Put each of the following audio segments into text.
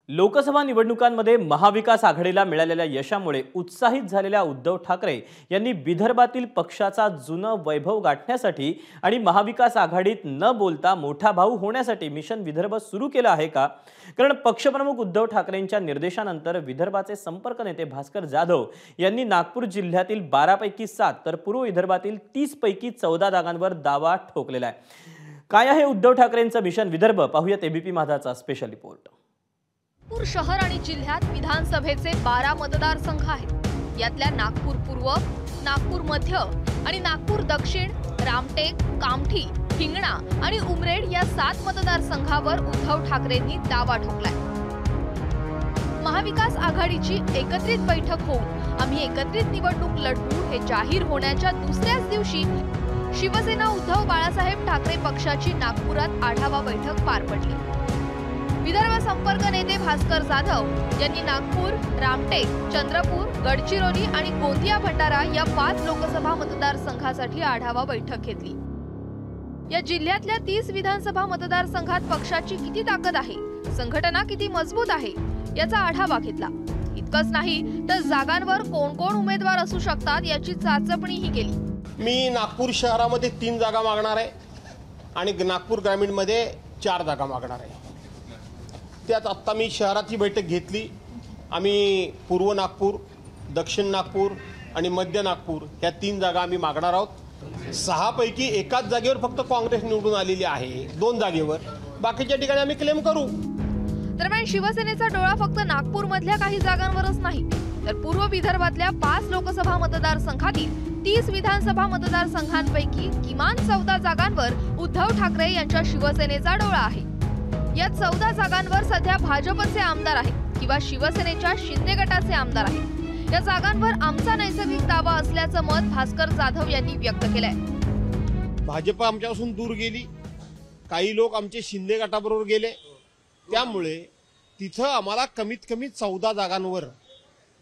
लोकसभा निवडणुकांमध्ये महाविकास आघाडीला मिळालेल्या यशामुळे उत्साहित झालेल्या उद्धव ठाकरे यांनी विदर्भातील पक्षाचा जुनं वैभव गाठण्यासाठी आणि महाविकास आघाडीत न बोलता मोठा भाऊ होण्यासाठी मिशन विदर्भ सुरू केलं आहे का? कारण पक्षप्रमुख उद्धव ठाकरेंच्या निर्देशानंतर विदर्भाचे संपर्क नेते भास्कर जाधव यांनी नागपूर जिल्ह्यातील 12 पैकी 7 तर पूर्व विदर्भातील 30 पैकी 14 जागांवर दावा ठोकलेला आहे। काय आहे उद्धव ठाकरेंचं मिशन विदर्भ? पाहूयात एबीपी माझाचा स्पेशल रिपोर्ट। नागपूर शहर आणि जिल्ह्यात विधानसभेचे 12 मतदारसंघ आहेत। यातल्या नागपूर पूर्व, नागपूर मध्य आणि नागपूर दक्षिण, रामटेक, कामठी, हिंगणा आणि उमरेड या 7 मतदारसंघावर उद्धव ठाकरेंनी दावा ठोकलाय। महाविकास आघाडीची एकत्रित बैठक होऊन आम्ही एकत्रित निवडणूक लढवू हे जाहीर होण्याच्या दुसऱ्याच दिवशी शिवसेना उद्धव बाळासाहेब ठाकरे पक्षाची नागपुरात आढावा बैठक पार पडली। विदर्भ संपर्क नेते भास्कर जाधव यांनी नागपूर, रामटेक, चंद्रपूर, गडचिरोली आणि गोंदिया भंडारा या 5 लोकसभा मतदारसंघासाठी आढावा बैठक घेतली। या जिल्ह्यातल्या 30 विधानसभा मतदारसंघात पक्षाची किती ताकद आहे, संघटना किती मजबूत आहे याचा आढावा घेतला। इतकंच नाही तर जागांवर कोण कोण उमेदवार असू शकतात याची चाचपणीही केली। मी नागपूर शहरामध्ये 3 जागा मागणार आहे आणि नागपूर ग्रामीण मध्ये 4 जागा मागणार आहे। त्यात आता मी शहराची बैठक घेतली। आम्ही पूर्व नागपूर, दक्षिण नागपूर आणि मध्य नागपूर या 3 जागा आम्ही मागणार आहोत। 6 पैकी एकाच जागेवर फक्त काँग्रेस निवडून आलेली आहे, 2 जागेवर, बाकीच्या ठिकाणी आम्ही क्लेम करू। दरम्यान शिवसेनेचा डोळा फक्त नागपूर मधल्या काही जागांवरच नाही तर पूर्व विदर्भातल्या 5 लोकसभा मतदारसंघातील 30 विधानसभा मतदारसंघांपैकी किमान 14 जागांवर उद्धव ठाकरे यांच्या शिवसेनेचा डोळा आहे। यात 14 जागांवर सध्या भाजपचे आमदार आहेत किंवा शिवसेनेच्या शिंदे गटाचे आमदार आहेत। या जागांवर आमचा नैसर्गिक दावा असल्याचं मत भास्कर जाधव यांनी व्यक्त केलंय। भाजप आमच्यापासून दूर गेली, काही लोक आमचे शिंदे गटाबरोबर गेले, त्यामुळे तिथं आम्हाला कमीत कमी 14 जागांवर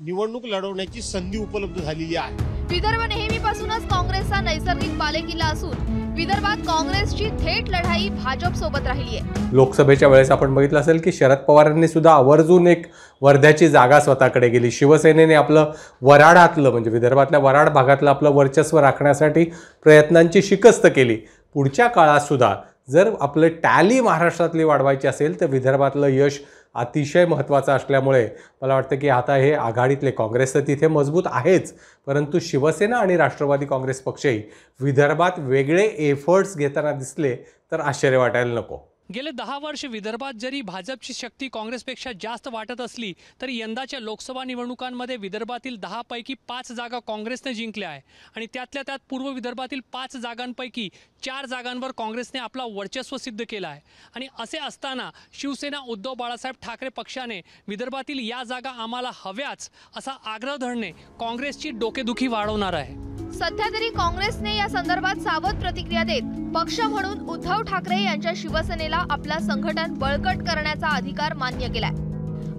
निवडणूक लढवण्याची संधी उपलब्ध झालेली आहे। विदर्भ नेहमीपासूनच काँग्रेसचा नैसर्गिक बालेकिल्ला असून विदर्भात काँग्रेसची थेट लढाई भाजप सोबत राहिली आहे। लोकसभेच्या वेळेस आपण बघितलं असेल की शरद पवारांनी सुद्धा आवर्जून एक वर्ध्याची जागा स्वतःकडे गेली। शिवसेनेने आपलं वराडातलं म्हणजे विदर्भातल्या वराड भागातलं आपलं वर्चस्व राखण्यासाठी प्रयत्नांची शिकस्त केली। पुढच्या काळात सुद्धा जर आपलं टॅली महाराष्ट्रातली वाढवायची असेल तर विदर्भातलं यश अतिशय महत्त्वाचं असल्यामुळे मला वाटतं की आता हे आघाडीतले काँग्रेस तर तिथे मजबूत आहेच, परंतु शिवसेना आणि राष्ट्रवादी काँग्रेस पक्षही विदर्भात वेगळे एफर्ट्स घेताना दिसले तर आश्चर्य वाटायला नको। गेले 10 वर्ष विदर्भात जरी भाजपची शक्ती काँग्रेसपेक्षा जास्त वाटत असली तरी यंदाच्या लोकसभा निवडणुकांमध्ये विदर्भातील 10 पैकी 5 जागा काँग्रेसने जिंकल्या आहे आणि त्यातल्या त्यात पूर्व विदर्भातील 5 जागांपैकी 4 जागांवर काँग्रेसने आपला वर्चस्व सिद्ध केला आहे। आणि असे असताना शिवसेना उद्धव बाळासाहेब ठाकरे पक्षाने विदर्भातील या जागा आम्हाला हव्याच असा आग्रह धरणे काँग्रेसची डोकेदुखी वाढवणार आहे। सध्या तरी काँग्रेसने या संदर्भात सावध प्रतिक्रिया देत पक्ष म्हणून उद्धव ठाकरे यांच्या शिवसेनेला आपला संघटन बळकट करण्याचा अधिकार मान्य केलाय।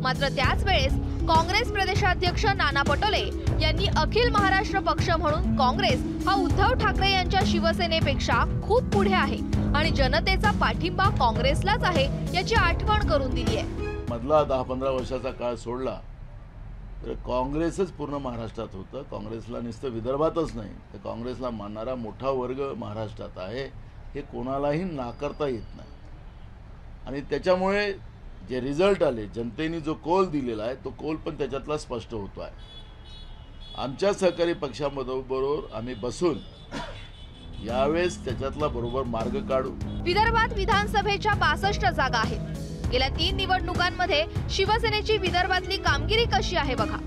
मात्र त्याच वेळेस काँग्रेस प्रदेशाध्यक्ष नाना पटोले यांनी अखिल महाराष्ट्र पक्ष म्हणून काँग्रेस हा उद्धव ठाकरे यांच्या शिवसेनेपेक्षा खूप पुढे आहे आणि जनतेचा पाठिंबा काँग्रेसलाच आहे याची आठवण करून दिली आहे। मधला 10-15 वर्षाचा काळ सोडला तर काँग्रेसच पूर्ण महाराष्ट्रात होतं। काँग्रेसला नुसतं विदर्भातच नाही तर काँग्रेसला मानणारा मोठा वर्ग महाराष्ट्रात आहे, हे कोणालाही नाकारता येत नाही। आणि त्याच्यामुळे जे रिझल्ट आले, जनतेने जो कौल दिलेला आहे तो कौल पण त्याच्यातला स्पष्ट होतो आहे। आमच्या सहकारी पक्षाबरोबर आम्ही बसून यावेळेस त्याच्यातला बरोबर मार्ग काढू। विदर्भात विधानसभेच्या 62 जागा आहेत। गेल्या 3 निवडणुकांमध्ये शिवसेनेची विदर्भातली कामगिरी कशी आहे बघा।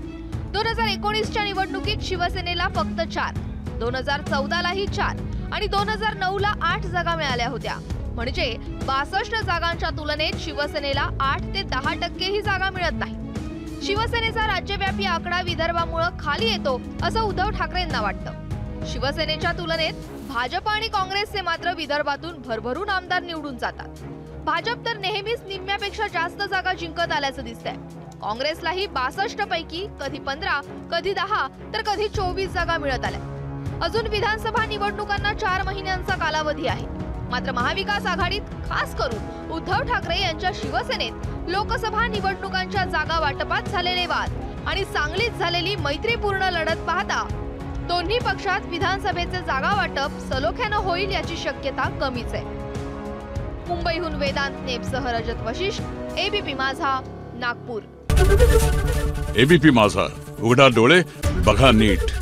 2019च्या निवडणुकीत शिवसेनेला फक्त 4, 2014लाही 4 आणि 2009ला 8 जागा मिळाल्या होत्या। म्हणजे 62 जागांच्या तुलनेत शिवसेनेला 8 ते 10% ही जागा मिळत नाही। शिवसेनेचा राज्यव्यापी आकडा विदर्भामुळे खाली येतो असं उद्धव ठाकरेंना वाटतं। शिवसेनेच्या तुलनेत भाजप आणि काँग्रेसचे मात्र विदर्भातून भरभरून आमदार निवडून जातात। भाजप तर नेहमीच निम्म्यापेक्षा जास्त जागा जिंकत आल्याचं दिसतंय। काँग्रेसलाही 62 पैकी कधी 15, कधी 10 तर कधी 24 जागा मिळत आल्या। अजून विधानसभा निवडणुकांना 4 महिन्यांचा कालावधी आहे। मात्र महाविकास आघाडीत खास करून उद्धव ठाकरे यांच्या शिवसेनेत लोकसभा निवडणुकांच्या जागा वाटपात झालेले वाद आणि सांगलीत झालेली मैत्रीपूर्ण लढत पाहता दोन्ही पक्षात विधानसभेचे जागा वाटप सलोख्यानं होईल याची शक्यता कमीच आहे. मुंबईहून वेदांत नेपसह रजत वशिष्ठ, एबीपी माझा, नागपूर. एबीपी माझा, उघडा डोळे बघा नीट.